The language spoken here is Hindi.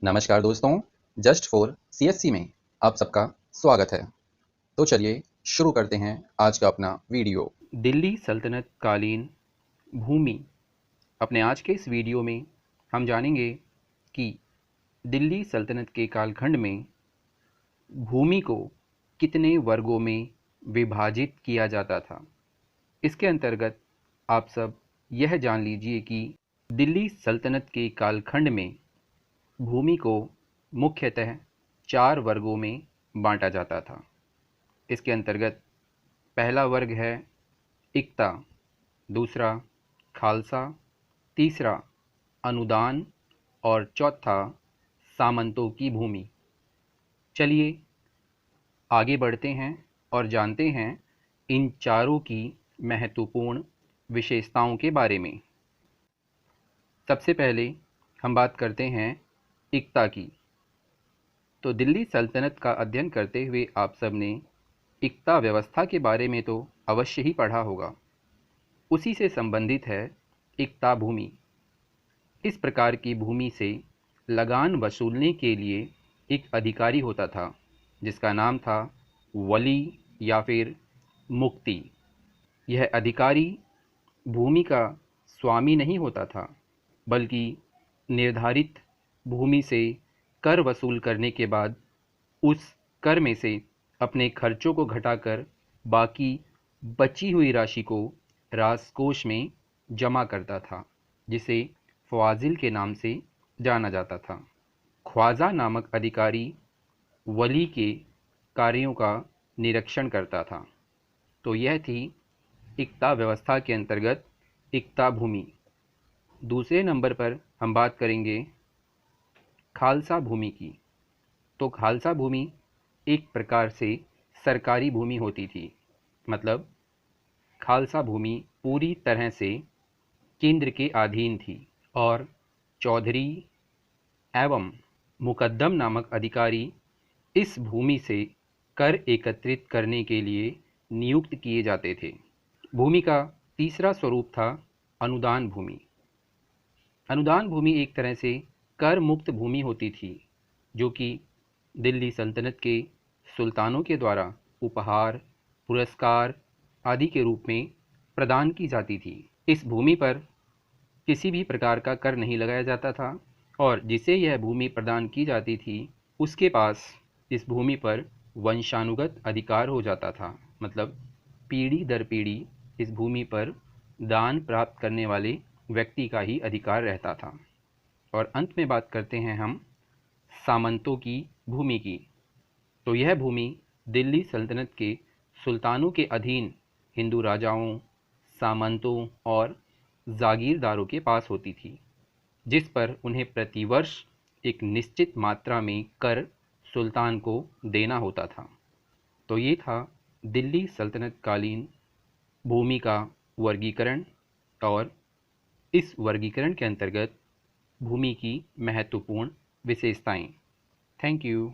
नमस्कार दोस्तों, जस्ट फॉर सीएससी में आप सबका स्वागत है। तो चलिए शुरू करते हैं आज का अपना वीडियो। दिल्ली सल्तनत कालीन भूमि। अपने आज के इस वीडियो में हम जानेंगे कि दिल्ली सल्तनत के कालखंड में भूमि को कितने वर्गों में विभाजित किया जाता था। इसके अंतर्गत आप सब यह जान लीजिए कि दिल्ली सल्तनत के कालखंड में भूमि को मुख्यतः 4 वर्गों में बांटा जाता था। इसके अंतर्गत पहला वर्ग है इक्ता, दूसरा खालसा, तीसरा अनुदान और चौथा सामंतों की भूमि। चलिए आगे बढ़ते हैं और जानते हैं इन चारों की महत्वपूर्ण विशेषताओं के बारे में। सबसे पहले हम बात करते हैं इक्ता की। तो दिल्ली सल्तनत का अध्ययन करते हुए आप सब ने इक्ता व्यवस्था के बारे में तो अवश्य ही पढ़ा होगा। उसी से संबंधित है इक्ता भूमि। इस प्रकार की भूमि से लगान वसूलने के लिए एक अधिकारी होता था जिसका नाम था वली या फिर मुक्ति। यह अधिकारी भूमि का स्वामी नहीं होता था, बल्कि निर्धारित भूमि से कर वसूल करने के बाद उस कर में से अपने खर्चों को घटाकर बाकी बची हुई राशि को राजकोष में जमा करता था, जिसे फ़वाज़िल के नाम से जाना जाता था। ख्वाजा नामक अधिकारी वली के कार्यों का निरीक्षण करता था। तो यह थी इक्ता व्यवस्था के अंतर्गत इक्ता भूमि। दूसरे नंबर पर हम बात करेंगे खालसा भूमि की। तो खालसा भूमि एक प्रकार से सरकारी भूमि होती थी। मतलब खालसा भूमि पूरी तरह से केंद्र के अधीन थी और चौधरी एवं मुकद्दम नामक अधिकारी इस भूमि से कर एकत्रित करने के लिए नियुक्त किए जाते थे। भूमि का तीसरा स्वरूप था अनुदान भूमि। अनुदान भूमि एक तरह से कर मुक्त भूमि होती थी, जो कि दिल्ली सल्तनत के सुल्तानों के द्वारा उपहार, पुरस्कार आदि के रूप में प्रदान की जाती थी। इस भूमि पर किसी भी प्रकार का कर नहीं लगाया जाता था और जिसे यह भूमि प्रदान की जाती थी उसके पास इस भूमि पर वंशानुगत अधिकार हो जाता था। मतलब पीढ़ी दर पीढ़ी इस भूमि पर दान प्राप्त करने वाले व्यक्ति का ही अधिकार रहता था। और अंत में बात करते हैं हम सामंतों की भूमि की। तो यह भूमि दिल्ली सल्तनत के सुल्तानों के अधीन हिंदू राजाओं, सामंतों और जागीरदारों के पास होती थी, जिस पर उन्हें प्रतिवर्ष एक निश्चित मात्रा में कर सुल्तान को देना होता था। तो ये था दिल्ली सल्तनत कालीन भूमि का वर्गीकरण और इस वर्गीकरण के अंतर्गत भूमि की महत्वपूर्ण विशेषताएं। Thank you.